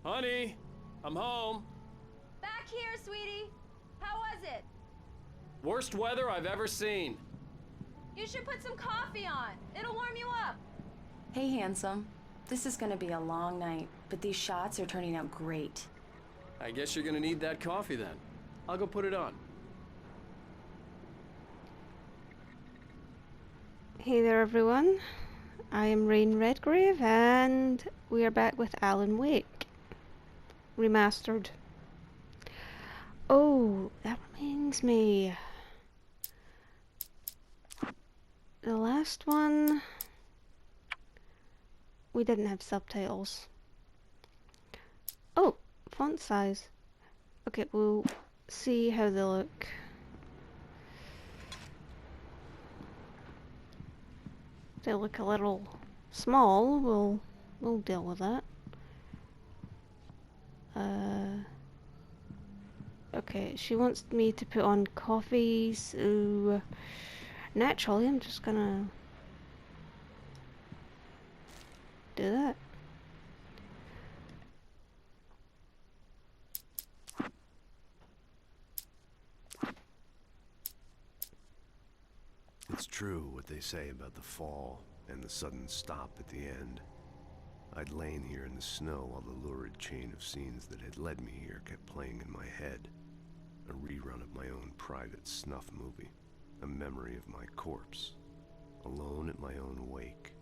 Honey, I'm home. Back here, sweetie. How was it? Worst weather I've ever seen. You should put some coffee on. It'll warm you up. Hey, handsome. This is gonna be a long night, but these shots are turning out great. I guess you're gonna need that coffee then. I'll go put it on. Hey there everyone, I am Rain Redgrave and we are back with Alan Wake Remastered. Oh, that reminds me. The last one, we didn't have subtitles. Oh, font size. Okay, we'll see how they look. They look a little small. We'll deal with that. Okay, she wants me to put on coffee, so naturally I'm just gonna do that. It's true what they say about the fall and the sudden stop at the end. I'd lain here in the snow while the lurid chain of scenes that had led me here kept playing in my head. A rerun of my own private snuff movie. A memory of my corpse. Alone at my own wake.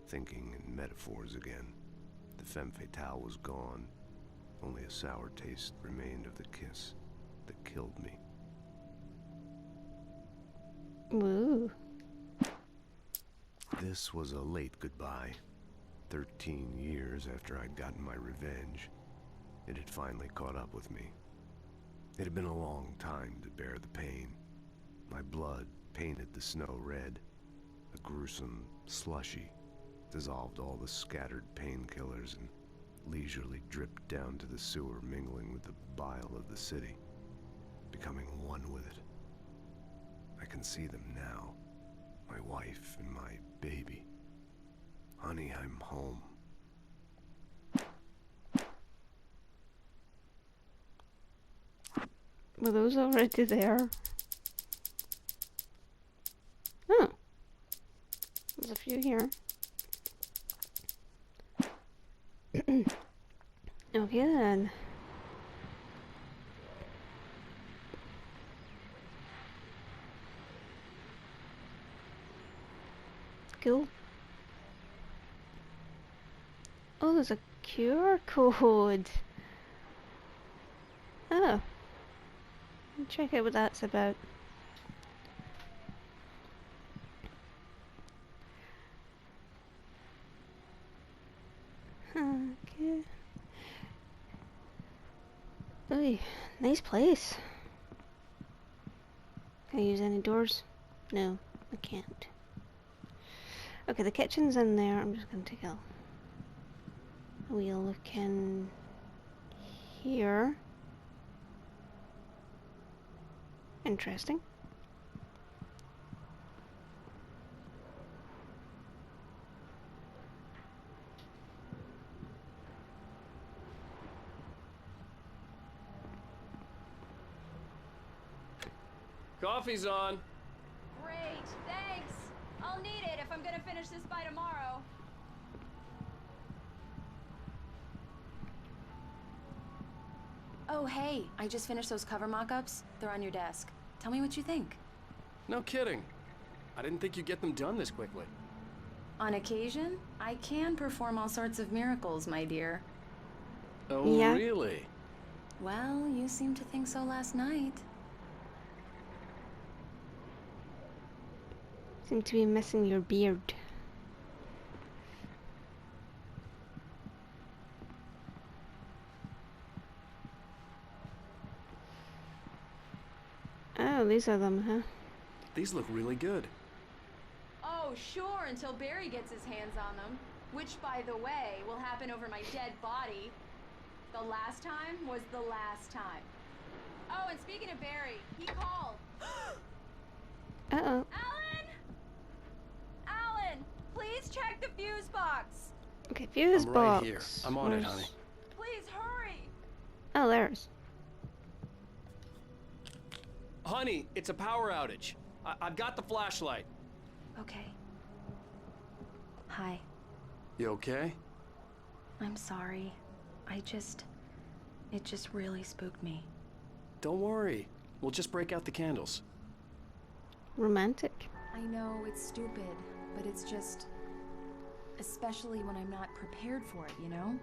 Thinking in metaphors again. The femme fatale was gone. Only a sour taste remained of the kiss that killed me. Ooh. This was a late goodbye. 13 years after I'd gotten my revenge, it had finally caught up with me. It had been a long time to bear the pain. My blood painted the snow red. A gruesome slushy dissolved all the scattered painkillers and leisurely dripped down to the sewer, mingling with the bile of the city, becoming one with it. I can see them now, my wife and my baby. Honey, I'm home. Were those already there? Oh. There's a few here. Okay then. Cool. Oh, there's a QR code. Oh. Check out what that's about. Okay. Oy, nice place. Can I use any doors? No, I can't. Okay, the kitchen's in there. I'm just gonna take a wee look in here. Interesting. Coffee's on. Great, thanks. I'll need it if I'm gonna finish this by tomorrow. Oh, hey, I just finished those cover mock-ups. They're on your desk. Tell me what you think. No kidding. I didn't think you'd get them done this quickly. On occasion, I can perform all sorts of miracles, my dear. Oh, Yeah. really? Well, you seemed to think so last night. Seem to be missing your beard. Oh, these are them, huh? These look really good. Oh, sure, until Barry gets his hands on them. Which, by the way, will happen over my dead body. The last time was the last time. Oh, and speaking of Barry, he called. Uh-oh. Alan! Alan, please check the fuse box. Okay, fuse I'm box. right here. I'm on it, honey. Please hurry. Oh, there's. Honey, it's a power outage. I've got the flashlight. Okay. Hi. You okay? I'm sorry. It just really spooked me. Don't worry. We'll just break out the candles. Romantic. I know it's stupid, but it's just... Especially when I'm not prepared for it, you know?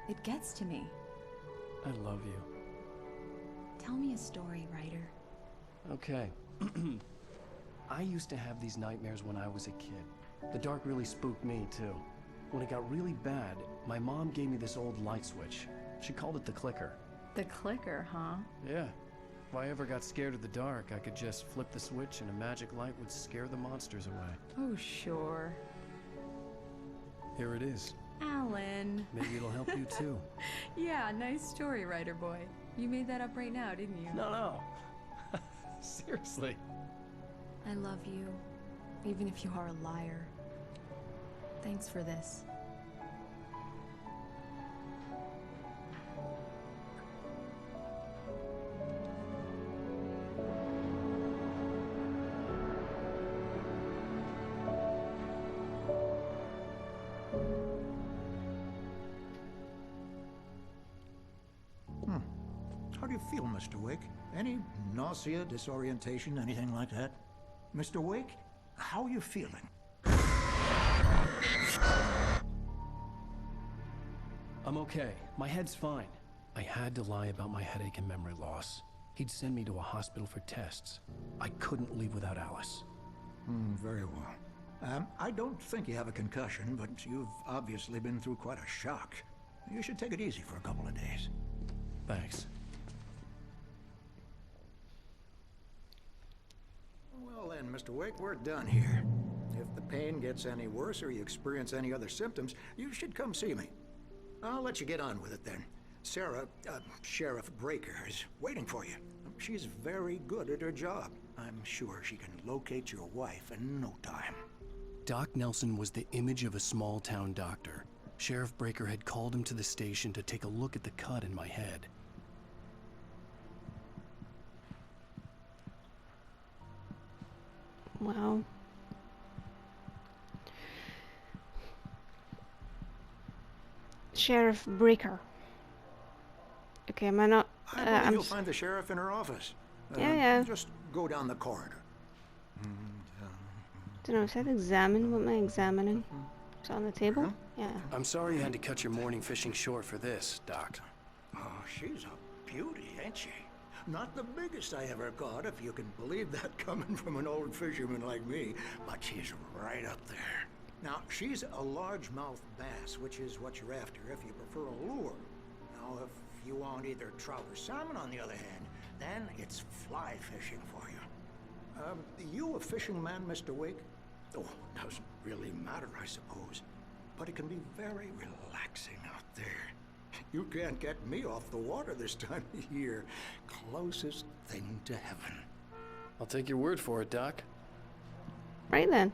It gets to me. I love you. Tell me a story, writer. Okay. I used to have these nightmares when I was a kid. The dark really spooked me, too. When it got really bad, my mom gave me this old light switch. She called it the clicker. The clicker, huh? Yeah. If I ever got scared of the dark, I could just flip the switch and a magic light would scare the monsters away. Oh, sure. Here it is. Alan. Maybe it'll help you, too. Yeah, nice story, writer boy. You made that up right now, didn't you? No. Seriously. I love you, even if you are a liar. Thanks for this. How do you feel, Mr. Wake? Any nausea, disorientation, anything like that? Mr. Wake, how are you feeling? I'm okay. My head's fine. I had to lie about my headache and memory loss. He'd send me to a hospital for tests. I couldn't leave without Alice. Very well. I don't think you have a concussion, but you've obviously been through quite a shock. You should take it easy for a couple of days. Thanks. Well then, Mr. Wake, we're done here. If the pain gets any worse or you experience any other symptoms, you should come see me. I'll let you get on with it then. Sarah, Sheriff Breaker, is waiting for you. She's very good at her job. I'm sure she can locate your wife in no time. Doc Nelson was the image of a small-town doctor. Sheriff Breaker had called him to the station to take a look at the cut in my head. Wow. Sheriff Breaker. Okay, am I not... I believe you'll find the sheriff in her office. Yeah. Just go down the corridor. Don't know, is that examine? What am I examining? It's on the table? Yeah. I'm sorry you had to cut your morning fishing short for this, Doc. Oh, she's a beauty, ain't she? Not the biggest I ever caught, if you can believe that coming from an old fisherman like me, but she's right up there. Now, she's a largemouth bass, which is what you're after if you prefer a lure. Now, if you want either trout or salmon, on the other hand, then it's fly fishing for you. You a fishing man, Mr. Wake? Oh, doesn't really matter, I suppose. But it can be very relaxing out there. You can't get me off the water this time of year. Closest thing to heaven. I'll take your word for it, Doc. Right then.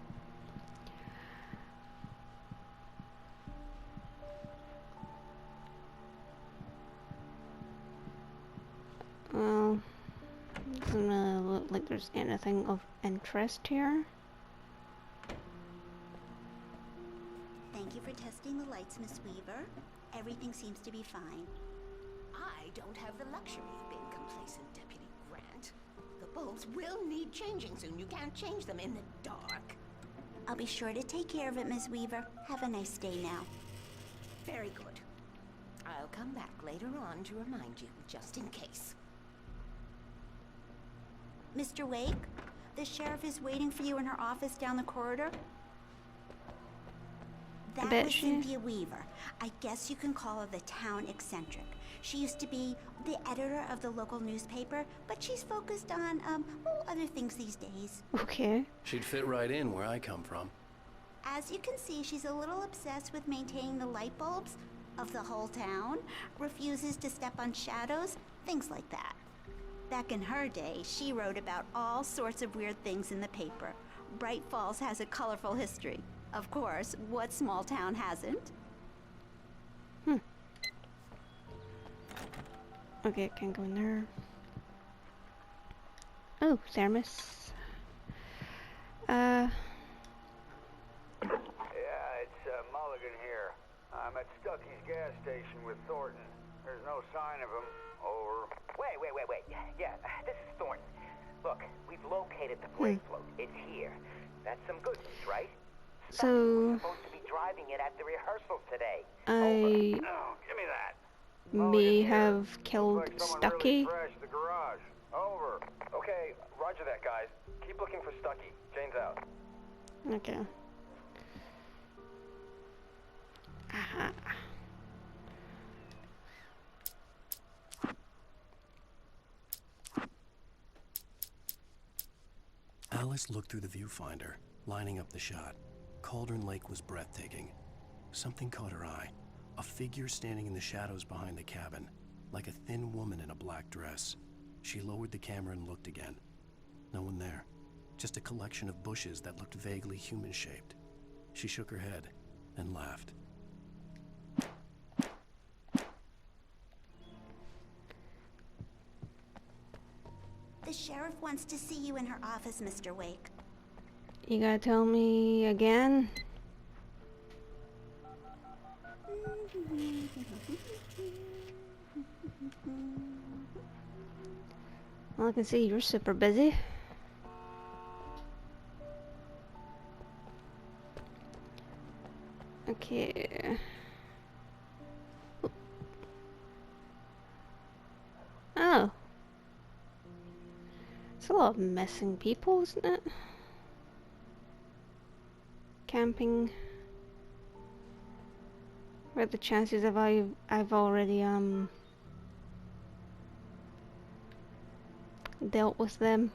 Well, doesn't really look like there's anything of interest here. Thank you for testing the lights, Miss Weaver. Everything seems to be fine. I don't have the luxury of being complacent, Deputy Grant. The bulbs will need changing soon. You can't change them in the dark. I'll be sure to take care of it, Miss Weaver. Have a nice day now. Very good. I'll come back later on to remind you, just in case. Mr. Wake, the sheriff is waiting for you in her office down the corridor. That was Cynthia Weaver. I guess you can call her the town eccentric. She used to be the editor of the local newspaper, but she's focused on, other things these days. Okay. She'd fit right in where I come from. As you can see, she's a little obsessed with maintaining the light bulbs of the whole town, refuses to step on shadows, things like that. Back in her day, she wrote about all sorts of weird things in the paper. Bright Falls has a colorful history. Of course, what small town hasn't? Okay, can't go in there. Oh, thermos. Yeah, it's Mulligan here. I'm at Stucky's gas station with Thornton. There's no sign of him. Over. Wait. Yeah, this is Thornton. Look, we've located the brake float. It's here. That's some good news, right? Stucky was supposed to be driving it at the rehearsal today. I Oh, give me that. may have killed Looks like someone Stucky. really trashed the garage. Over. Okay, roger that, guys. Keep looking for Stucky. Jane's out. Okay. Aha. Alice looked through the viewfinder, lining up the shot. Cauldron Lake was breathtaking. Something caught her eye. A figure standing in the shadows behind the cabin, like a thin woman in a black dress. She lowered the camera and looked again. No one there. Just a collection of bushes that looked vaguely human-shaped. She shook her head and laughed. The sheriff wants to see you in her office, Mr. Wake. You gotta tell me again? Well, I can see you're super busy. Okay. Oh. It's a lot of missing people, isn't it? Camping. What are the chances of I've already dealt with them?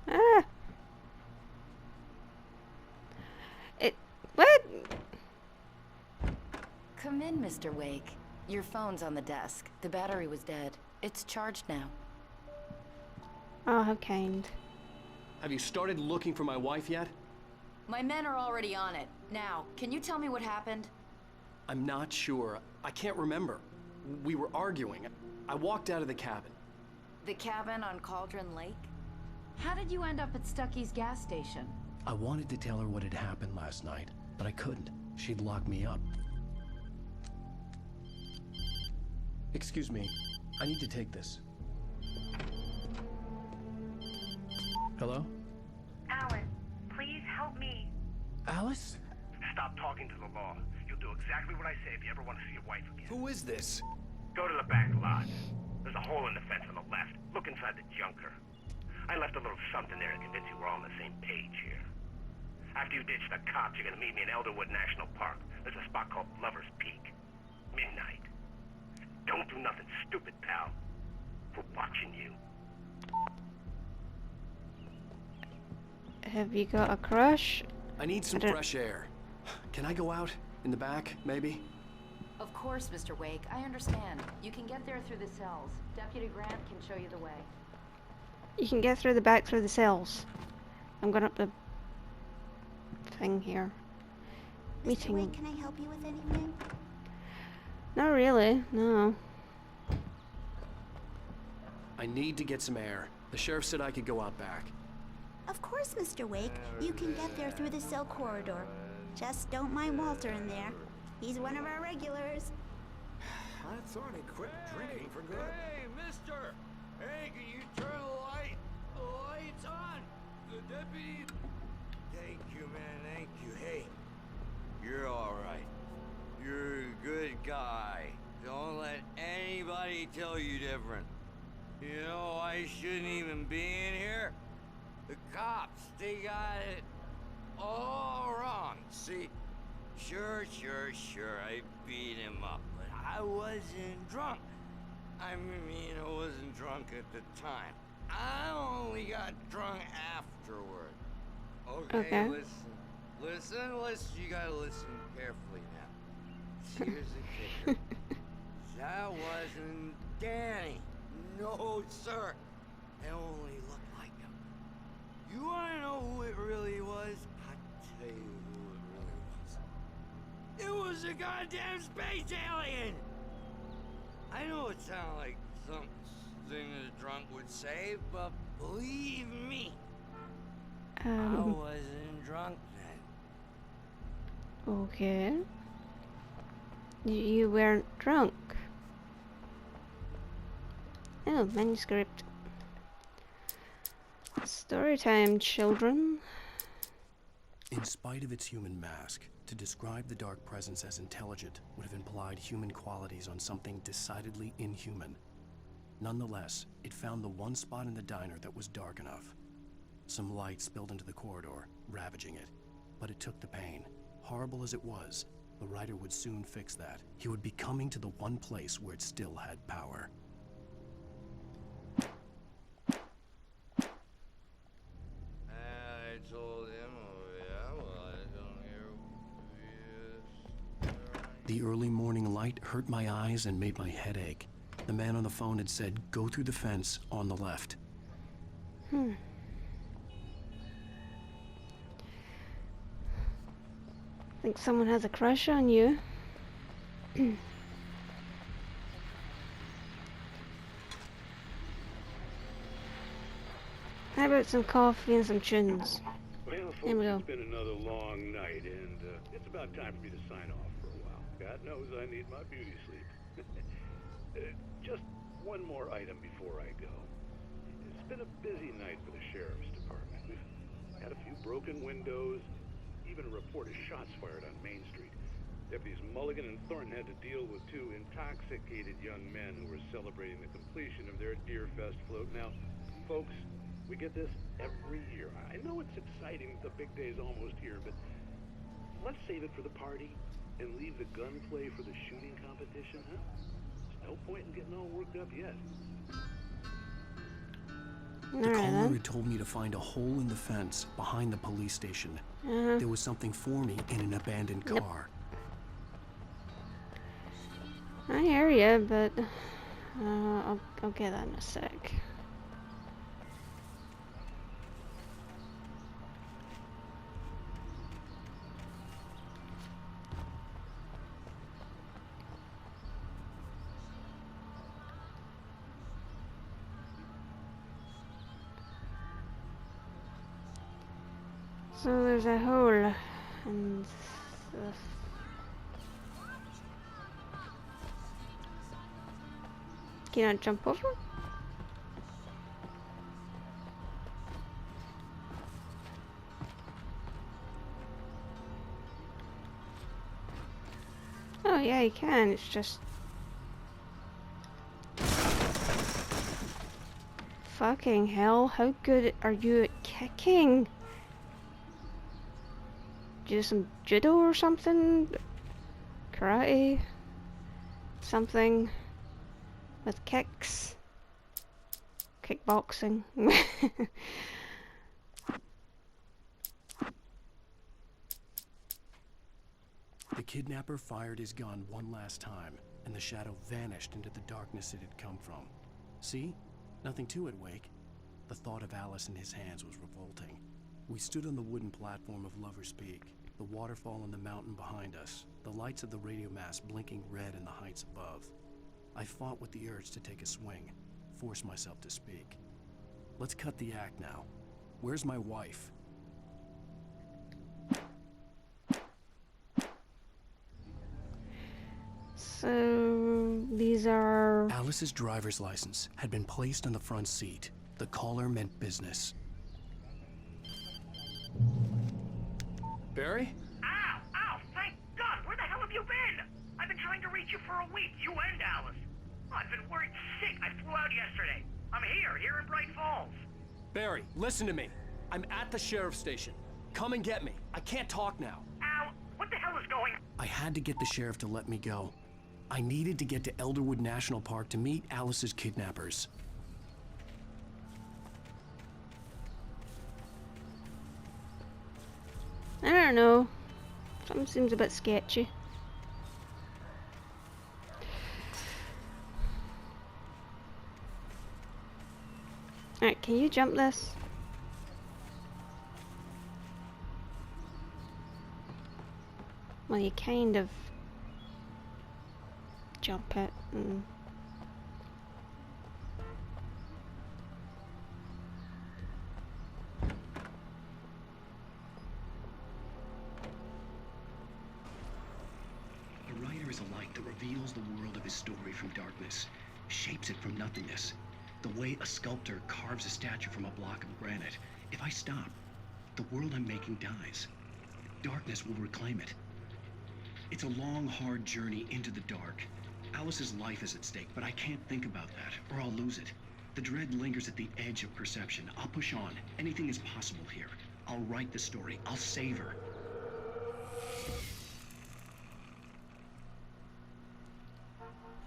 Ah! What? Come in, Mr. Wake. Your phone's on the desk. The battery was dead. It's charged now. Oh, how kind. Have you started looking for my wife yet? My men are already on it. Now, can you tell me what happened? I'm not sure. I can't remember. We were arguing. I walked out of the cabin. The cabin on Cauldron Lake? How did you end up at Stucky's gas station? I wanted to tell her what had happened last night, but I couldn't. She'd lock me up. Excuse me. I need to take this. Hello? Alan, please help me. Alice? Stop talking to the law. You'll do exactly what I say if you ever want to see your wife again. Who is this? Go to the back lot. There's a hole in the fence on the left. Look inside the junker. I left a little something there to convince you we're all on the same page here. After you ditch the cops, you're gonna meet me in Elderwood National Park. There's a spot called Lover's Peak. Midnight. Don't do nothing stupid, pal. We're watching you. Have you got a crush? I need some fresh air. Can I go out? In the back, maybe? Of course, Mr. Wake. I understand. You can get there through the cells. Deputy Grant can show you the way. You can get through the back through the cells. I'm going up the thing here. Mr. Meeting. Wake, can I help you with anything? Not really, no. I need to get some air. The sheriff said I could go out back. Of course, Mr. Wake. You can get there through the cell corridor. Just don't mind Walter in there. He's one of our regulars. I thought he quit drinking for good. Hey, mister! Hey, can you turn the light? The light's on! The deputy... Thank you, man, thank you. Hey, you're alright. You're a good guy. Don't let anybody tell you different. You know, I shouldn't even be in here. The cops, they got it all wrong. See, sure, I beat him up, but I wasn't drunk. I mean, I wasn't drunk at the time. I only got drunk afterward. Okay. Listen, you gotta listen carefully now. Here's the kicker. That wasn't Danny. No, sir. It only looked like him. You wanna know who it really was? I'll tell you who was a goddamn space alien! I know it sounds like something a drunk would say, but believe me, I wasn't drunk then. Okay. You weren't drunk. Oh, manuscript. Story time, children. In spite of its human mask, to describe the dark presence as intelligent would have implied human qualities on something decidedly inhuman. Nonetheless, it found the one spot in the diner that was dark enough. Some light spilled into the corridor, ravaging it. But it took the pain. Horrible as it was, the writer would soon fix that. He would be coming to the one place where it still had power. I told him, oh yeah, well, I don't hear this. The early morning light hurt my eyes and made my head ache. The man on the phone had said, go through the fence on the left. Think someone has a crush on you. How about some coffee and some tunes? Well, folks, Here we go. it's been another long night, and it's about time for me to sign off for a while. God knows I need my beauty sleep. Just one more item before I go. It's been a busy night for the Sheriff's Department. We've had a few broken windows, even a report of shots fired on Main Street. Deputies Mulligan and Thornton had to deal with two intoxicated young men who were celebrating the completion of their Deerfest float. Now, folks, we get this every year. I know it's exciting, the big day's almost here, but let's save it for the party and leave the gunplay for the shooting competition, huh? There's no point in getting all worked up yet. The caller had told me to find a hole in the fence behind the police station. There was something for me in an abandoned car. I hear you, but I'll get that in a sec. So there's a hole and stuff. Can you not jump over? Oh yeah, you can, it's just... Fucking hell, how good are you at kicking? Do some judo or something? Karate? Something with kicks? Kickboxing? The kidnapper fired his gun one last time, and the shadow vanished into the darkness it had come from. See? Nothing to it, Wake. The thought of Alice in his hands was revolting. We stood on the wooden platform of Lover's Peak, the waterfall on the mountain behind us, the lights of the radio mast blinking red in the heights above. I fought with the urge to take a swing, force myself to speak. Let's cut the act now. Where's my wife? So these are... Alice's driver's license had been placed on the front seat. The caller meant business. Barry? Ow! Ow! Thank God! Where the hell have you been? I've been trying to reach you for a week, you and Alice. I've been worried sick. I flew out yesterday. I'm here in Bright Falls. Barry, listen to me. I'm at the sheriff's station. Come and get me. I can't talk now. Ow! What the hell is going on? I had to get the sheriff to let me go. I needed to get to Elderwood National Park to meet Alice's kidnappers. I don't know. Something seems a bit sketchy. Alright, can you jump this? Well, you kind of jump it and... A writer is a light that reveals the world of his story from darkness, shapes it from nothingness. The way a sculptor carves a statue from a block of granite. If I stop, the world I'm making dies. Darkness will reclaim it. It's a long, hard journey into the dark. Alice's life is at stake, but I can't think about that, or I'll lose it. The dread lingers at the edge of perception. I'll push on. Anything is possible here. I'll write the story. I'll save her.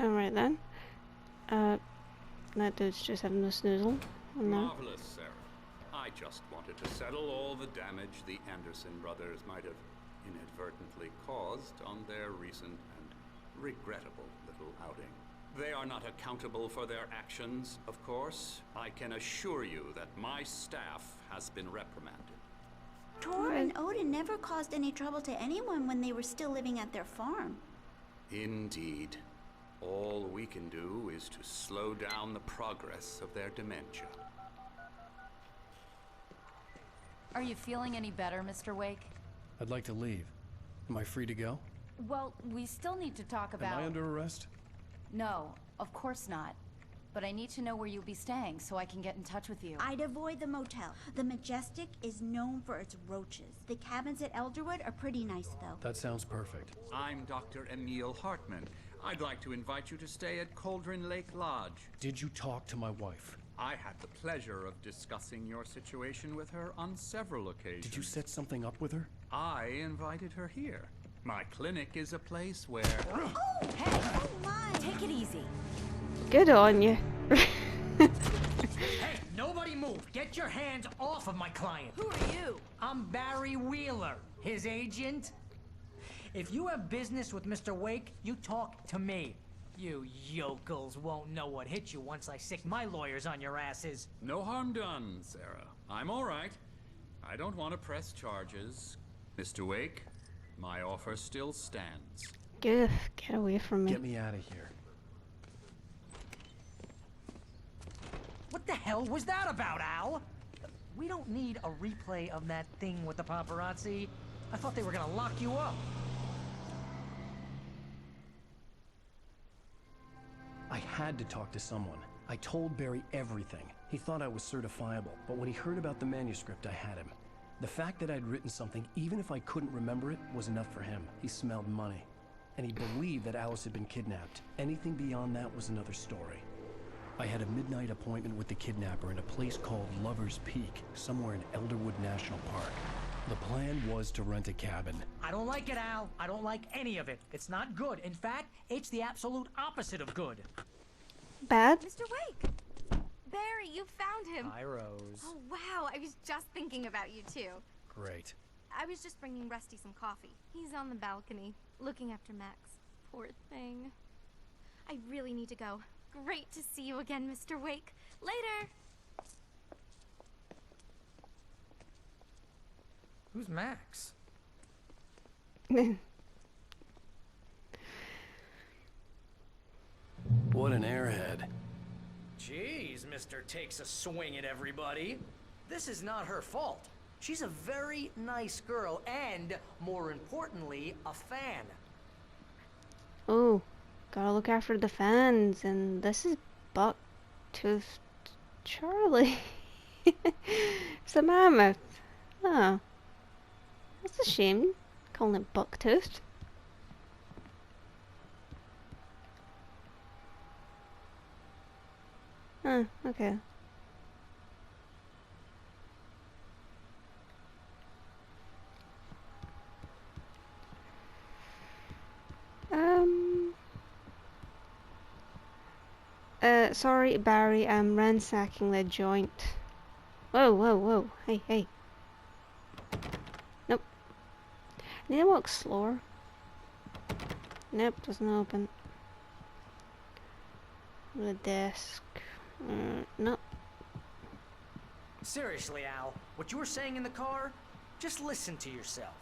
Alright then. That dude's just having a snoozle. Marvelous, Sarah. I just wanted to settle all the damage the Anderson brothers might have inadvertently caused on their recent and regrettable little outing. They are not accountable for their actions, of course. I can assure you that my staff has been reprimanded. Tor and Odin never caused any trouble to anyone when they were still living at their farm. Indeed. All we can do is to slow down the progress of their dementia. Are you feeling any better, Mr. Wake? I'd like to leave. Am I free to go? Well, we still need to talk about... Am I under arrest? No, of course not. But I need to know where you'll be staying so I can get in touch with you. I'd avoid the motel. The Majestic is known for its roaches. The cabins at Elderwood are pretty nice, though. That sounds perfect. I'm Dr. Emil Hartman. I'd like to invite you to stay at Cauldron Lake Lodge. Did you talk to my wife? I had the pleasure of discussing your situation with her on several occasions. Did you set something up with her? I invited her here. My clinic is a place where... Oh, hey! Oh my! Take it easy. Good on you. Hey, nobody move! Get your hands off of my client! Who are you? I'm Barry Wheeler, his agent. If you have business with Mr. Wake, you talk to me. You yokels won't know what hit you once I sick my lawyers on your asses. No harm done, Sarah. I'm all right. I don't want to press charges. Mr. Wake, my offer still stands. Get away from me. Get me out of here. What the hell was that about, Al? We don't need a replay of that thing with the paparazzi. I thought they were gonna lock you up. I had to talk to someone. I told Barry everything. He thought I was certifiable, but when he heard about the manuscript, I had him. The fact that I'd written something, even if I couldn't remember it, was enough for him. He smelled money. And he believed that Alice had been kidnapped. Anything beyond that was another story. I had a midnight appointment with the kidnapper in a place called Lover's Peak, somewhere in Elderwood National Park. The plan was to rent a cabin. I don't like it, Al. I don't like any of it. It's not good. In fact, it's the absolute opposite of good. Bad? Mr. Wake! Barry, you found him. Hi, Rose. Oh, wow. I was just thinking about you, too. Great. I was just bringing Rusty some coffee. He's on the balcony, looking after Max. Poor thing. I really need to go. Great to see you again, Mr. Wake. Later! Who's Max? What an airhead. Jeez, Mr. Takes a swing at everybody. This is not her fault. She's a very nice girl and, more importantly, a fan. Oh, gotta look after the fans, and this is Bucktooth Charlie. It's a mammoth. Oh. That's a shame, calling it Bucktooth. Oh, okay. Sorry, Barry, I'm ransacking the joint. Whoa, whoa, whoa. Hey, hey. Nope. I need to walk slower. Nope, doesn't open. The desk. Nope. Seriously, Al, what you were saying in the car? Just listen to yourself.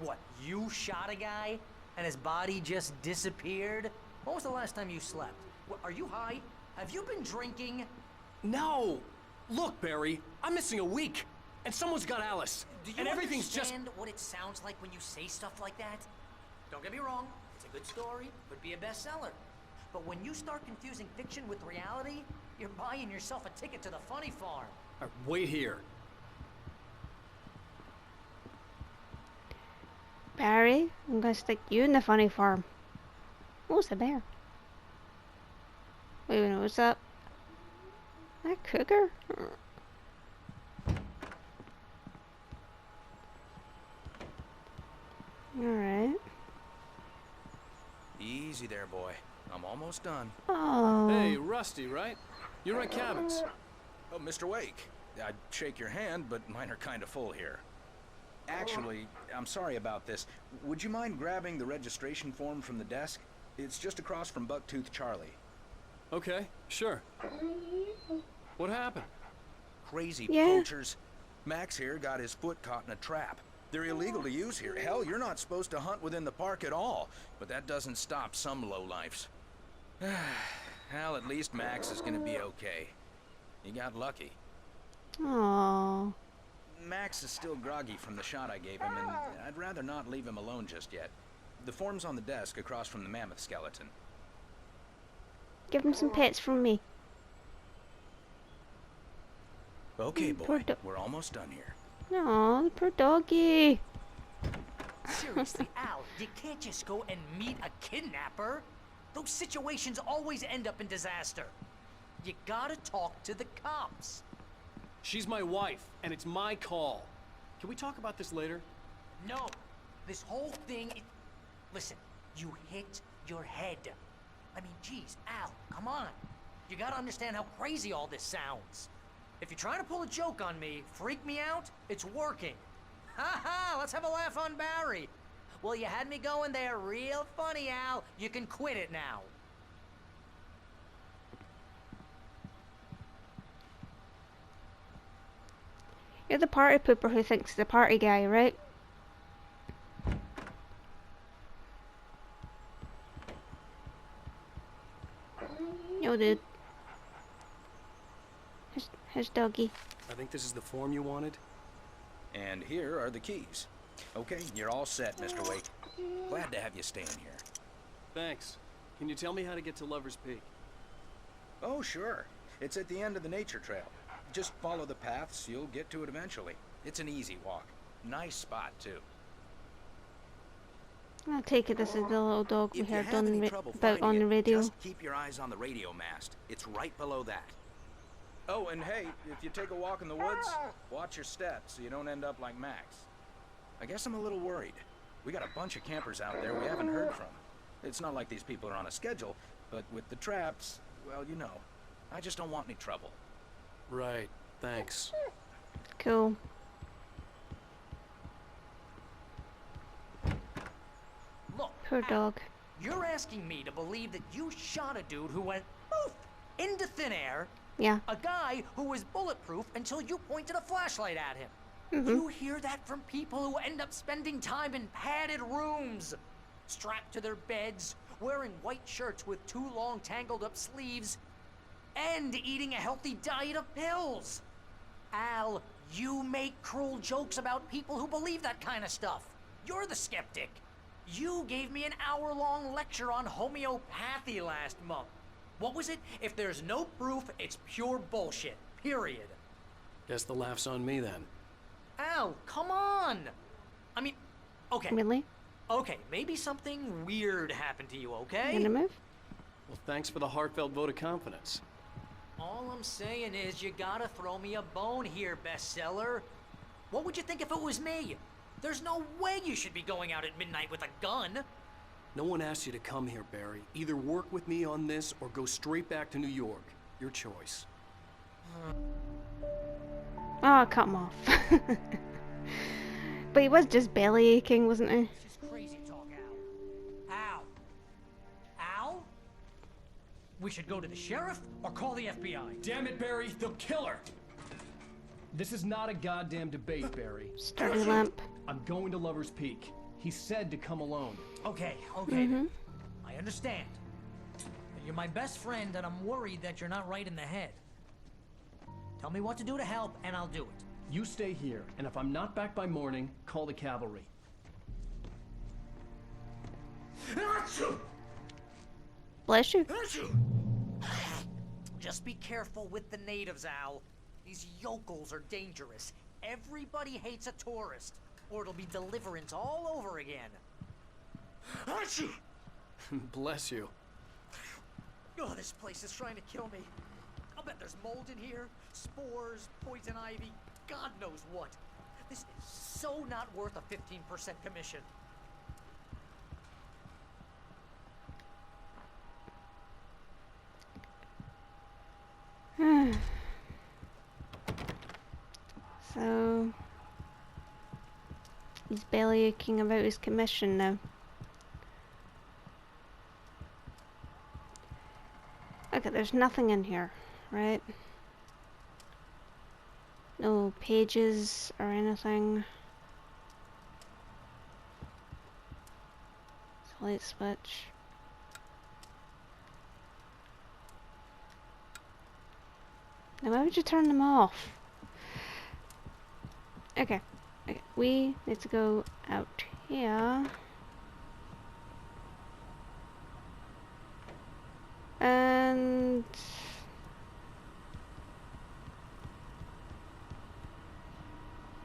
What, you shot a guy and his body just disappeared? When was the last time you slept? Are you high? Have you been drinking? No! Look, Barry, I'm missing a week, and someone's got Alice. Do you and everything's just... understand what it sounds like when you say stuff like that? Don't get me wrong, it's a good story, could be a bestseller. But when you start confusing fiction with reality, you're buying yourself a ticket to the funny farm. All right, wait here. Barry, I'm gonna stick you in the funny farm. Oh, it's a bear. Wait a minute, what's up? That cougar? Alright. Easy there, boy. I'm almost done. Oh. Hey, Rusty, right? You rent cabins. Oh, Mr. Wake. I'd shake your hand, but mine are kind of full here. Actually, I'm sorry about this. Would you mind grabbing the registration form from the desk? It's just across from Bucktooth Charlie. Okay, sure. What happened? Crazy poachers. Max here got his foot caught in a trap. They're illegal to use here. Hell, you're not supposed to hunt within the park at all. But that doesn't stop some lowlifes. Hell, at least Max is gonna be okay. He got lucky. Aww. Max is still groggy from the shot I gave him, and I'd rather not leave him alone just yet. The form's on the desk across from the mammoth skeleton. Give him some pets from me. Okay, boy. We're almost done here. Aw, poor doggy. Seriously, Al, you can't just go and meet a kidnapper. Those situations always end up in disaster. You gotta talk to the cops. She's my wife, and it's my call. Can we talk about this later? No. This whole thing... Listen, you hit your head. I mean, geez, Al, come on. You gotta understand how crazy all this sounds. If you're trying to pull a joke on me, freak me out, it's working. Ha ha, let's have a laugh on Barry. Well, you had me going there real funny, Al. You can quit it now. You're the party pooper who thinks he's the party guy, right? Yo, dude. Here's Doggy. I think this is the form you wanted. And here are the keys. Okay, you're all set, Mr. Wake. Glad to have you staying here. Thanks. Can you tell me how to get to Lover's Peak? Oh, sure. It's at the end of the nature trail. Just follow the paths, you'll get to it eventually. It's an easy walk. Nice spot, too. I'll take it this is the little dog we heard on the radio. Just keep your eyes on the radio mast. It's right below that. Oh, and hey, if you take a walk in the woods, watch your steps so you don't end up like Max. I guess I'm a little worried. We got a bunch of campers out there we haven't heard from. It's not like these people are on a schedule, but with the traps, well, you know. I just don't want any trouble. Right, thanks. Cool. Look, poor dog. You're asking me to believe that you shot a dude who went poof into thin air. Yeah. A guy who was bulletproof until you pointed a flashlight at him. Mm-hmm. You hear that from people who end up spending time in padded rooms, strapped to their beds, wearing white shirts with too long tangled up sleeves, and eating a healthy diet of pills. Al, you make cruel jokes about people who believe that kind of stuff. You're the skeptic. You gave me an hour-long lecture on homeopathy last month. What was it? If there's no proof, it's pure bullshit. Period. Guess the laugh's on me then. Al, come on! I mean, okay. Really? Okay, maybe something weird happened to you, okay? Gonna move? Well, thanks for the heartfelt vote of confidence. All I'm saying is you gotta throw me a bone here, bestseller. What would you think if it was me? There's no way you should be going out at midnight with a gun. No one asked you to come here, Barry. Either work with me on this or go straight back to New York. Your choice. Oh, cut him off. But he was just belly aching, wasn't he? This is crazy talk, Al. Al? We should go to the sheriff or call the FBI. Damn it, Barry, they'll kill her! This is not a goddamn debate, Barry. Sturdy lamp. I'm going to Lover's Peak. He said to come alone. Okay, then. I understand. You're my best friend, and I'm worried that you're not right in the head. Tell me what to do to help, and I'll do it. You stay here, and if I'm not back by morning, call the cavalry. Bless you. Just be careful with the natives, Al. These yokels are dangerous. Everybody hates a tourist, or it'll be Deliverance all over again. Bless you. Oh, this place is trying to kill me. I'll bet there's mold in here, spores, poison ivy, God knows what. This is so not worth a 15% commission. So he's belly aching about his commission now. Okay, there's nothing in here, right? No pages or anything. Light switch. Now why would you turn them off? Okay. Okay, we need to go out here. And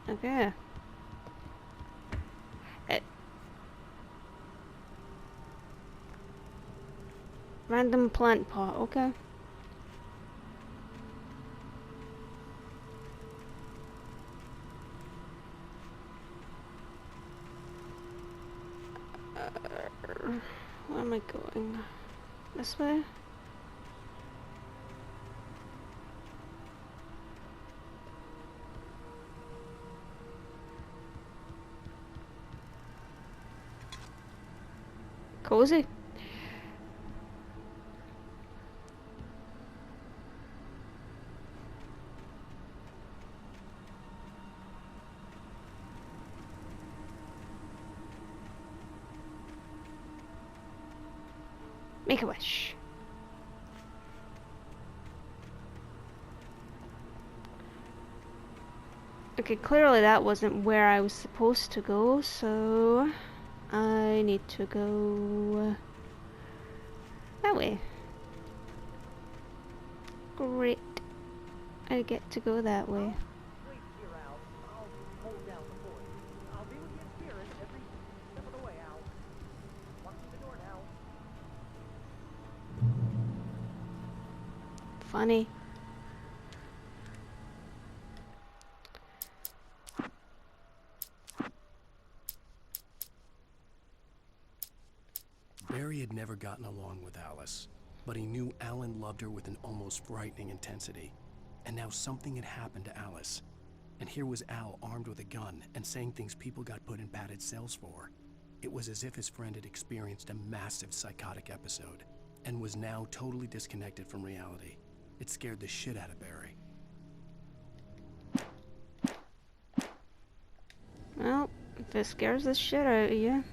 okay. Random plant pot, okay. Where am I going? This way? Cozy. Make a wish. Okay, clearly that wasn't where I was supposed to go, so I need to go that way. Great. I get to go that way. Wait here, Al. I'll hold down the fort. I'll be with you in spirit every step of the way, Al. Walk through the door now. Funny. Barry had never gotten along with Alice, but he knew Alan loved her with an almost frightening intensity. And now something had happened to Alice. And here was Al armed with a gun and saying things people got put in padded cells for. It was as if his friend had experienced a massive psychotic episode and was now totally disconnected from reality. It scared the shit out of Barry. Well, if it scares the shit out of you.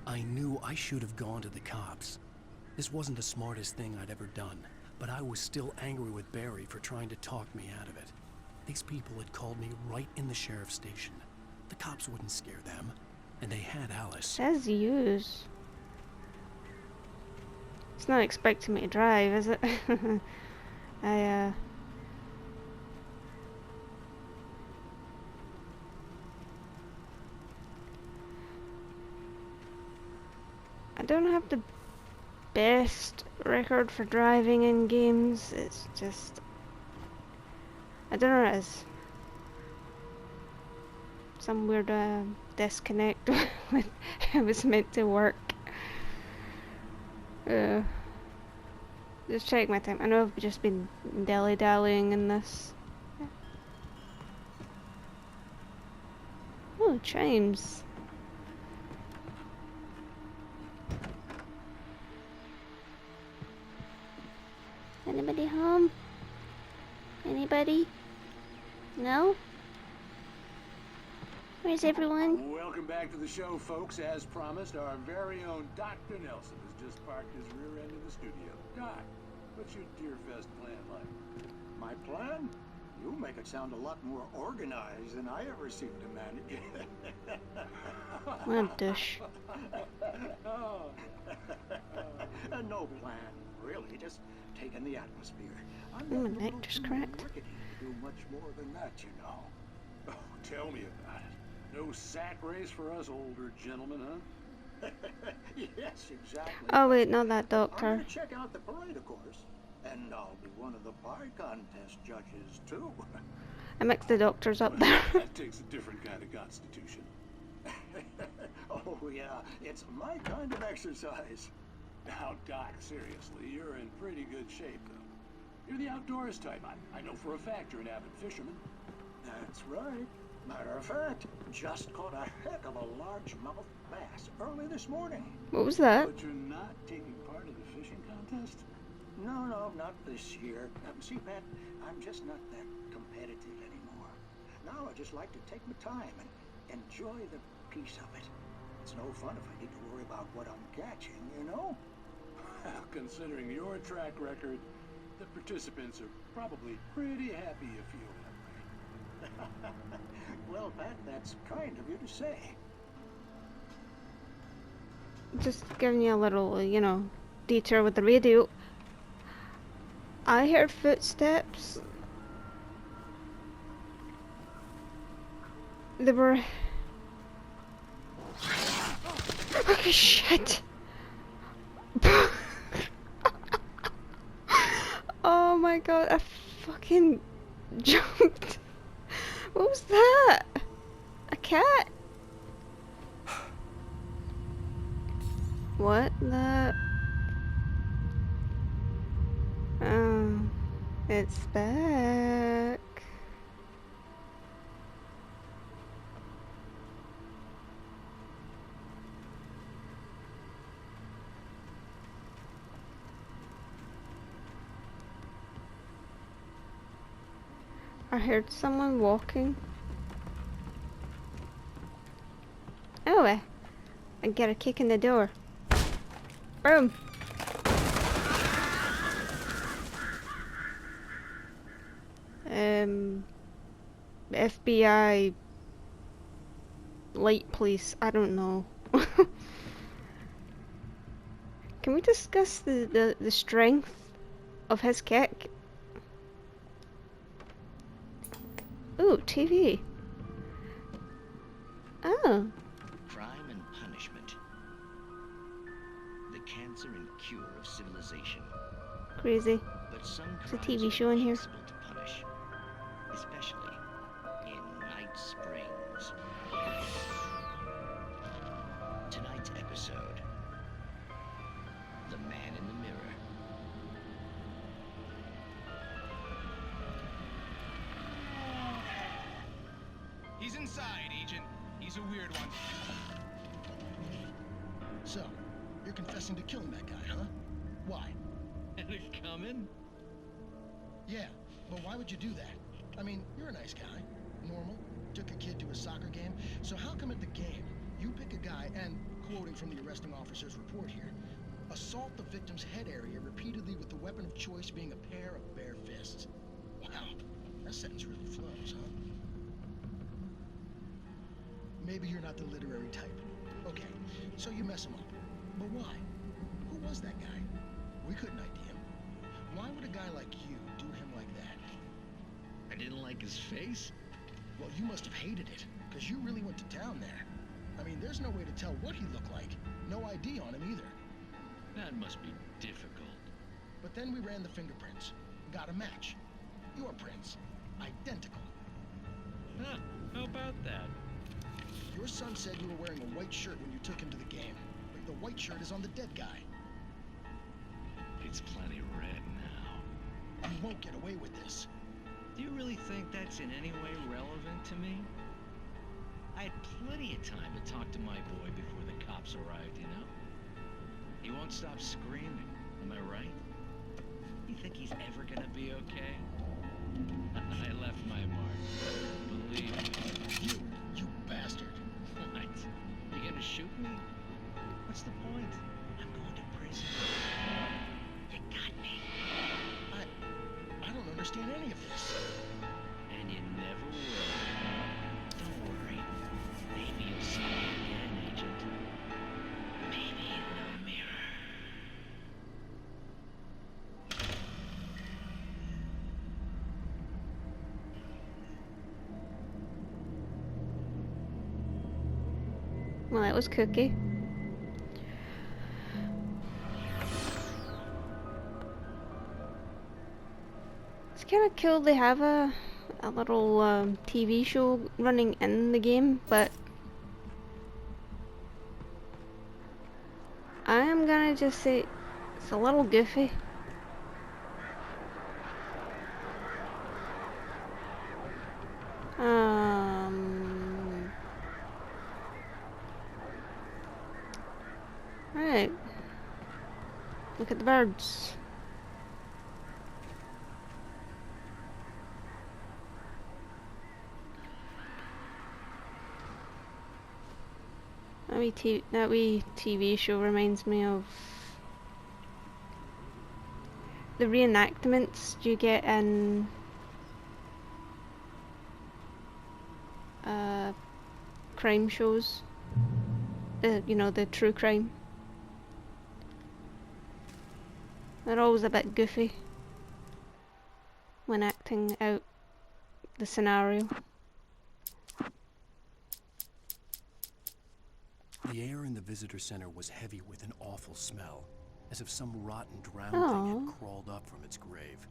I knew I should have gone to the cops. This wasn't the smartest thing I'd ever done, but I was still angry with Barry for trying to talk me out of it. These people had called me right in the sheriff's station. The cops wouldn't scare them, and they had Alice. Says use. It's not expecting me to drive, is it? I don't have the best record for driving in games. It's just, I don't know what it is. Some weird disconnect when it was meant to work. Just check my time. I know I've just been dilly-dallying in this. Oh, chimes. Anybody home? Anybody? No? Where's everyone? Welcome back to the show, folks. As promised, our very own Dr. Nelson has just parked his rear end in the studio. Doc, what's your Deerfest plan like? My plan? You make it sound a lot more organized than I ever seem to manage. What a douche. No plan, really. Just taking the atmosphere. Oh, my neck just cracked. To do much more than that, you know. Oh, tell me about it. No sack race for us older gentlemen, huh? Yes, exactly. Oh wait, not that I'm doctor. gonna check out the parade, of course. And I'll be one of the pie contest judges, too. I mixed the doctors up there. That takes a different kind of constitution. Oh, yeah. It's my kind of exercise. Now, Doc, seriously, you're in pretty good shape, though. You're the outdoors type. I know for a fact you're an avid fisherman. That's right. Matter of fact, just caught a heck of a largemouth bass early this morning. What was that? But you're not taking part in the fishing contest? No, not this year. See, Pat, I'm just not that competitive anymore. Now I just like to take my time and enjoy the peace of it. It's no fun if I need to worry about what I'm catching, you know? Well, considering your track record, the participants are probably pretty happy you feel that way. Well, Pat, that's kind of you to say. Just giving you a little, you know, detour with the radio. I heard footsteps. They were... Oh, shit! Oh my god, I fucking jumped. What was that? A cat? What the... Oh, it's back. I heard someone walking. Oh, I get a kick in the door. Boom. FBI light police, I don't know. Can we discuss the strength of his kick? Ooh, TV. Oh. Crime and punishment. The cancer and cure of civilization. Crazy. But some There's a crimes TV show in here. are impossible to punish, especially in Night Springs. Tonight's episode: The Man in the Mirror. He's inside, Agent. He's a weird one. So, you're confessing to killing that guy, huh? Why? And it's coming? Yeah, but why would you do that? I mean, you're a nice guy. Normal. Took a kid to a soccer game. So how come at the game, you pick a guy and, quoting from the arresting officer's report here, assault the victim's head area repeatedly with the weapon of choice being a pair of bare fists? Wow, that sentence really flows, huh? Maybe you're not the literary type. Okay, so you mess him up. But why? Who was that guy? We couldn't ID him. Why would a guy like you do him like that? I didn't like his face? Well, you must have hated it, because you really went to town there. I mean, there's no way to tell what he looked like. No ID on him either. That must be difficult. But then we ran the fingerprints. Got a match. Your prints. Identical. Huh, how about that? Your son said you were wearing a white shirt when you took him to the game. But the white shirt is on the dead guy. It's plenty red now. You won't get away with this. Do you really think that's in any way relevant to me? I had plenty of time to talk to my boy before the cops arrived, you know? He won't stop screaming, am I right? You think he's ever gonna be okay? I left my mark. shoot me? What's the point? I'm going to prison. You got me. I don't understand any of this. And you never will. Don't worry. Maybe you'll see me again, Agent. Maybe in the mirror. Well, that was Cookie. It's kind of cool they have a little TV show running in the game, but I am gonna just say it's a little goofy. Right. Look at the birds. That wee TV show reminds me of the reenactments you get in crime shows. You know, the true crime. They're always a bit goofy when acting out the scenario. The air in the visitor center was heavy with an awful smell, as if some rotten drowned thing had crawled up from its grave.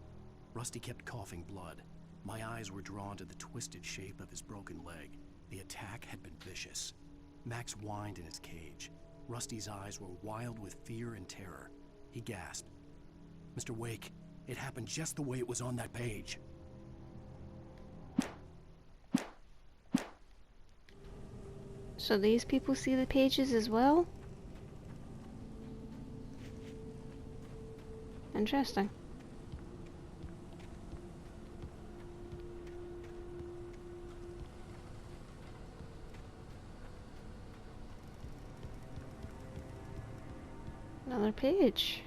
Rusty kept coughing blood. My eyes were drawn to the twisted shape of his broken leg. The attack had been vicious. Max whined in his cage. Rusty's eyes were wild with fear and terror. He gasped. "Mr. Wake, it happened just the way it was on that page." So these people see the pages as well? Interesting. Another page.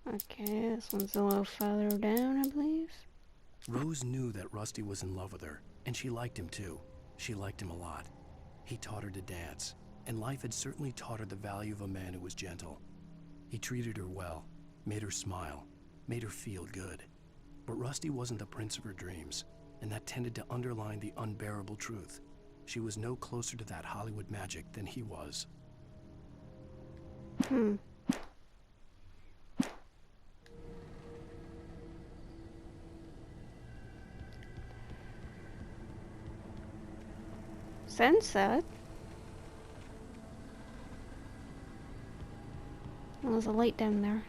Okay, this one's a little farther down, I believe. Rose knew that Rusty was in love with her, and she liked him too. She liked him a lot. He taught her to dance, and life had certainly taught her the value of a man who was gentle. He treated her well, made her smile, made her feel good. But Rusty wasn't the prince of her dreams, and that tended to underline the unbearable truth. She was no closer to that Hollywood magic than he was. Sounds sad. Well, there's a light down there.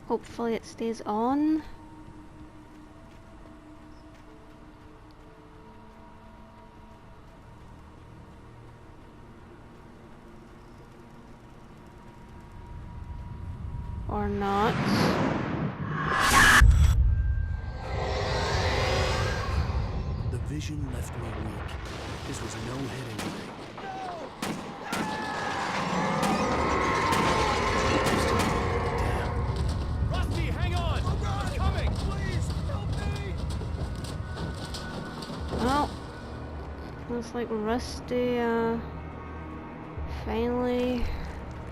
Hopefully it stays on. Or not. The vision left me weak. This was no head injury. Rusty, hang on! I'm coming! Please, help me! Well, looks like Rusty finally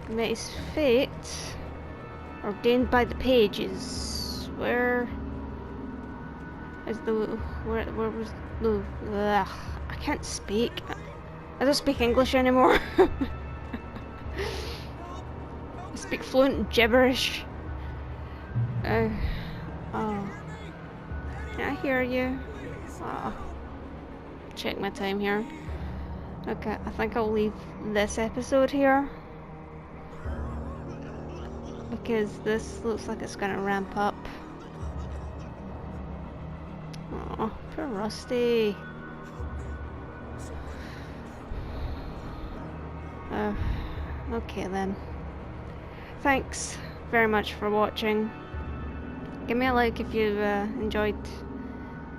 met his fate, ordained by the pages. Where was the I can't speak. I don't speak English anymore. I speak fluent gibberish. Oh, can I hear you? Check my time here. Okay, I think I'll leave this episode here, because this looks like it's gonna ramp up. Oh, poor Rusty. Okay then. Thanks very much for watching. Give me a like if you enjoyed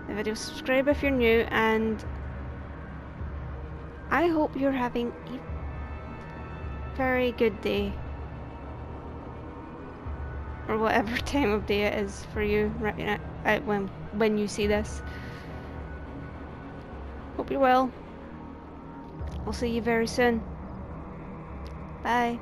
the video. Subscribe if you're new, and I hope you're having a very good day. Or whatever time of day it is for you right now, when you see this. Hope you're well. I'll see you very soon. Bye.